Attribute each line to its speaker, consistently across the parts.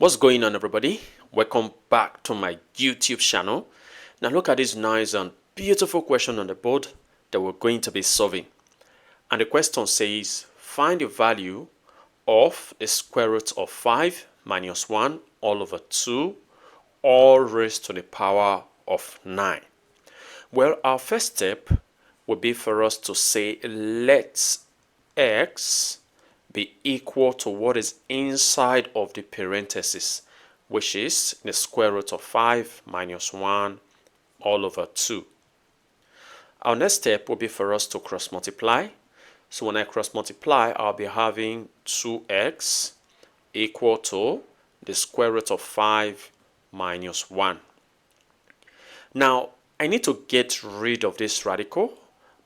Speaker 1: What's going on, everybody? Welcome back to my YouTube channel. Now look at this nice and beautiful question on the board that we're going to be solving. And the question says, find the value of the square root of 5 minus 1 all over 2 all raised to the power of 9. Well, our first step would be for us to say let x be equal to what is inside of the parenthesis, which is the square root of 5 minus 1 all over 2. Our next step will be for us to cross multiply. So when I cross multiply, I'll be having 2x equal to the square root of 5 minus 1. Now, I need to get rid of this radical,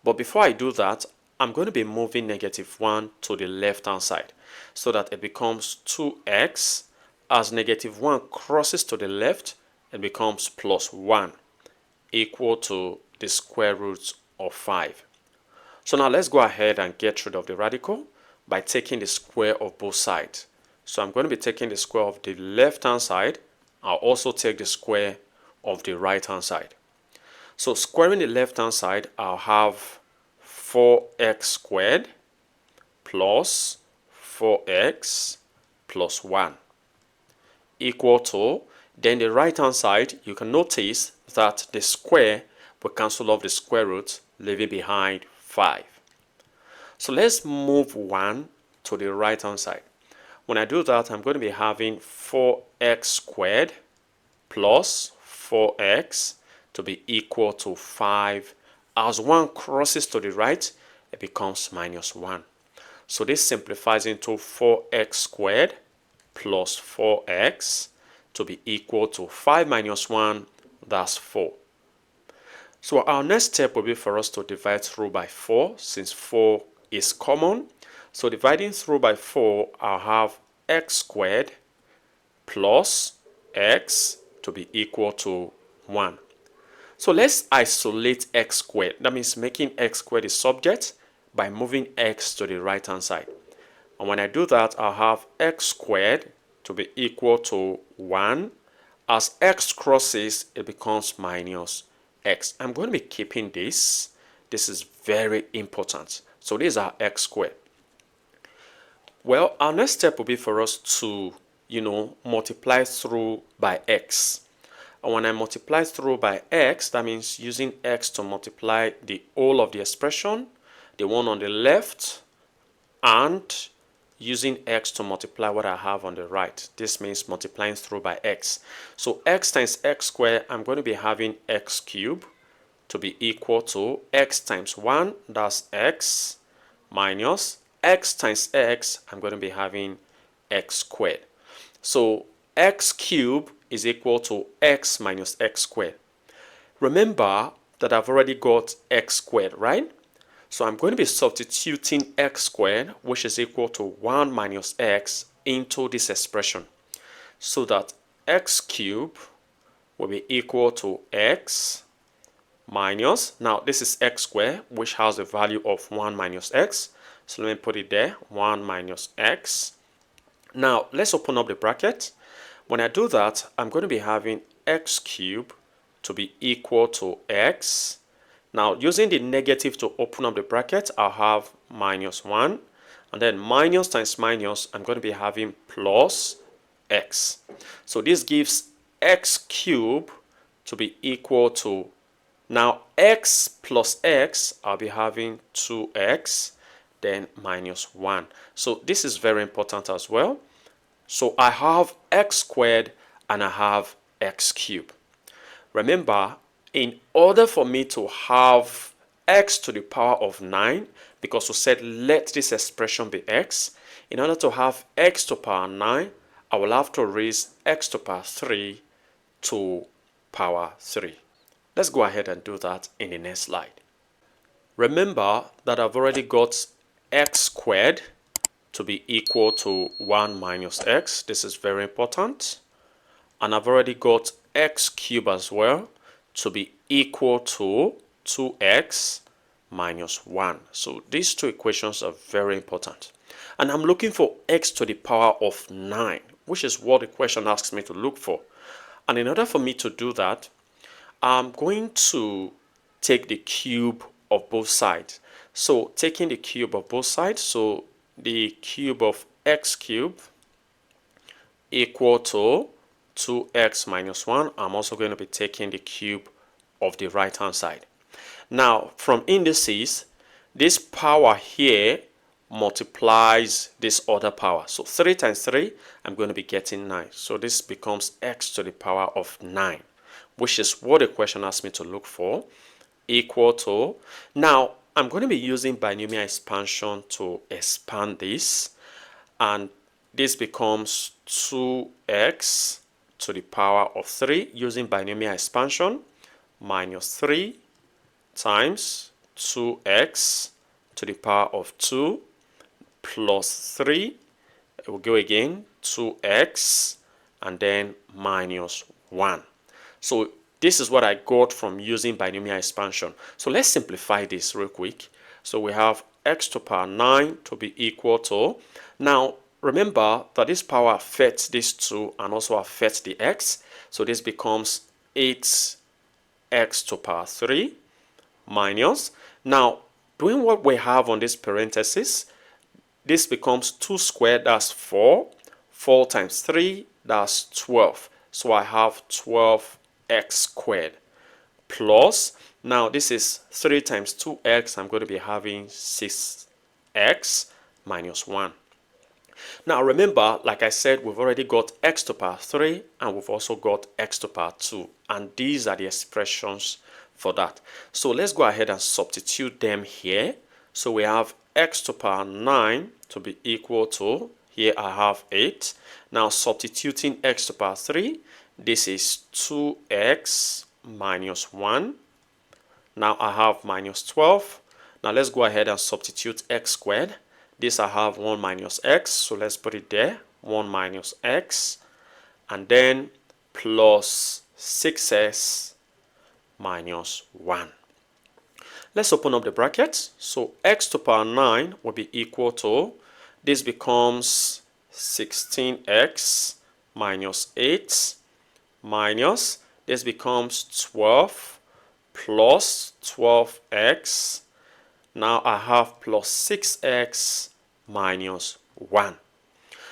Speaker 1: but before I do that, I'm going to be moving negative 1 to the left-hand side so that it becomes 2x. As negative 1 crosses to the left, it becomes plus 1 equal to the square root of 5. So now let's go ahead and get rid of the radical by taking the square of both sides. So I'm going to be taking the square of the left-hand side. I'll also take the square of the right-hand side. So squaring the left-hand side, I'll have 4x squared plus 4x plus 1 equal to, then the right hand side, you can notice that the square will cancel off the square root, leaving behind 5. So let's move 1 to the right hand side. When I do that, I'm going to be having 4x squared plus 4x to be equal to 5. As 1 crosses to the right, it becomes minus 1. So this simplifies into 4x squared plus 4x to be equal to 5 minus 1, that's 4. So our next step will be for us to divide through by 4, since 4 is common. So dividing through by 4, I'll have x squared plus x to be equal to 1. So let's isolate x squared. That means making x squared the subject by moving x to the right hand side. And when I do that, I'll have x squared to be equal to 1. As x crosses, it becomes minus x. I'm going to be keeping this. This is very important. So these are x squared. Well, our next step will be for us to, multiply through by x. And when I multiply through by x, that means using x to multiply the whole of the expression, the one on the left, and using x to multiply what I have on the right. This means multiplying through by x. So x times x squared, I'm going to be having x cubed to be equal to x times 1, that's x, minus x times x, I'm going to be having x squared. So x cubed is equal to x minus x squared. Remember that I've already got x squared, right? So I'm going to be substituting x squared, which is equal to 1 minus x, into this expression. So that x cubed will be equal to x minus, now this is x squared, which has the value of 1 minus x. So let me put it there, 1 minus x. Now let's open up the bracket. When I do that, I'm going to be having x cubed to be equal to x. Now, using the negative to open up the bracket, I'll have minus 1. And then minus times minus, I'm going to be having plus x. So this gives x cubed to be equal to, now x plus x, I'll be having 2x, then minus 1. So this is very important as well. So I have x squared and I have x cubed. Remember, in order for me to have x to the power of 9, because we said let this expression be x, in order to have x to the power 9, I will have to raise x to the power 3 to power 3. Let's go ahead and do that in the next slide. Remember that I've already got x squared to be equal to 1 minus x. This is very important. And I've already got x cubed as well to be equal to 2x minus 1. So these two equations are very important. And I'm looking for x to the power of 9. which is what the question asks me to look for. And in order for me to do that, I'm going to take the cube of both sides. So taking the cube of both sides, so the cube of x cubed equal to 2x minus 1. I'm also going to be taking the cube of the right hand side. Now from indices, this power here multiplies this other power. So 3 times 3, I'm going to be getting 9. So this becomes x to the power of 9, which is what the question asked me to look for, equal to. Now I'm going to be using binomial expansion to expand this, and this becomes 2x to the power of 3 using binomial expansion minus 3 times 2x to the power of 2 plus 3. It will go again, 2x, and then minus 1. So this is what I got from using binomial expansion. So let's simplify this real quick. So we have x to the power 9 to be equal to, now remember that this power affects this 2 and also affects the x. So this becomes 8x to the power 3 minus, now doing what we have on this parenthesis, this becomes 2 squared, that's 4. 4 times 3, that's 12. So I have 12x squared plus, now this is 3 times 2x, I'm going to be having 6x minus 1. Now remember, like I said, we've already got x to the power 3 and we've also got x to the power 2, and these are the expressions for that. So let's go ahead and substitute them here. So we have x to the power 9 to be equal to, here I have 8. Now substituting x to the power 3, this is 2x minus 1. Now I have minus 12. Now let's go ahead and substitute x squared. This I have 1 minus x, so let's put it there, 1 minus x, and then plus 6x minus 1. Let's open up the brackets. So x to the power 9 will be equal to, this becomes 16x minus 8 minus, this becomes 12 plus 12x. Now I have plus 6x minus 1.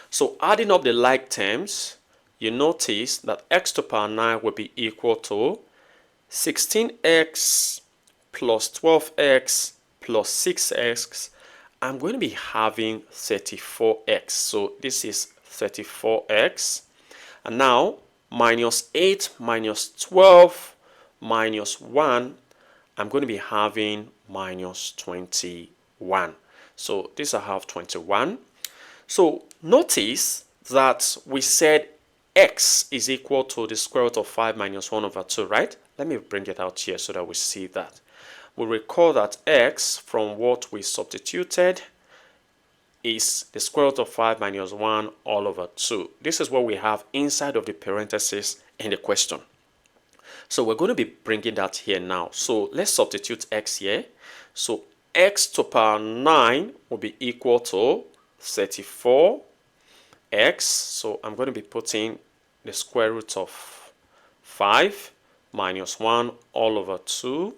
Speaker 1: So adding up the like terms, you notice that x to the power 9 will be equal to 16x plus 12x plus 6x. I'm going to be having 34x. So this is 34x. And now minus 8 minus 12 minus 1, I'm going to be having minus 21. So this I have 21. So notice that we said x is equal to the square root of 5 minus 1 over 2, right? Let me bring it out here so that we see that. We recall that x, from what we substituted, is the square root of 5 minus 1 all over 2. This is what we have inside of the parenthesis in the question. So we're going to be bringing that here now. So let's substitute x here. So x to the power 9 will be equal to 34x. So I'm going to be putting the square root of 5 minus 1 all over 2.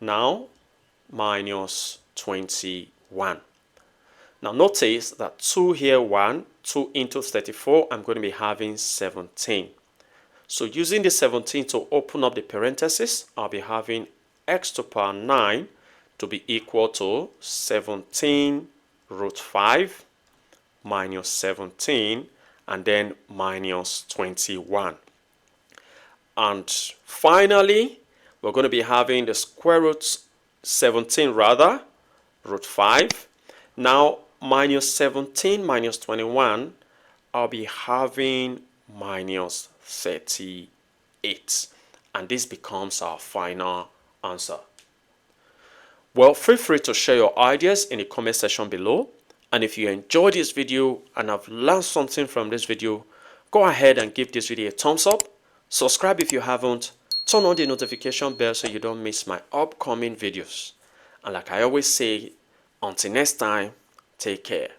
Speaker 1: Now minus 21. Now notice that 2 here, 1, 2 into 34, I'm going to be having 17. So using the 17 to open up the parenthesis, I'll be having x to the power 9 to be equal to 17 root 5 minus 17 and then minus 21. And finally, we're going to be having the square root 17 rather, root 5. Now minus 17 minus 21, I'll be having minus 38. And this becomes our final answer. Well, feel free to share your ideas in the comment section below. And if you enjoyed this video and have learned something from this video, go ahead and give this video a thumbs up. Subscribe if you haven't. Turn on the notification bell so you don't miss my upcoming videos. And like I always say, until next time, take care.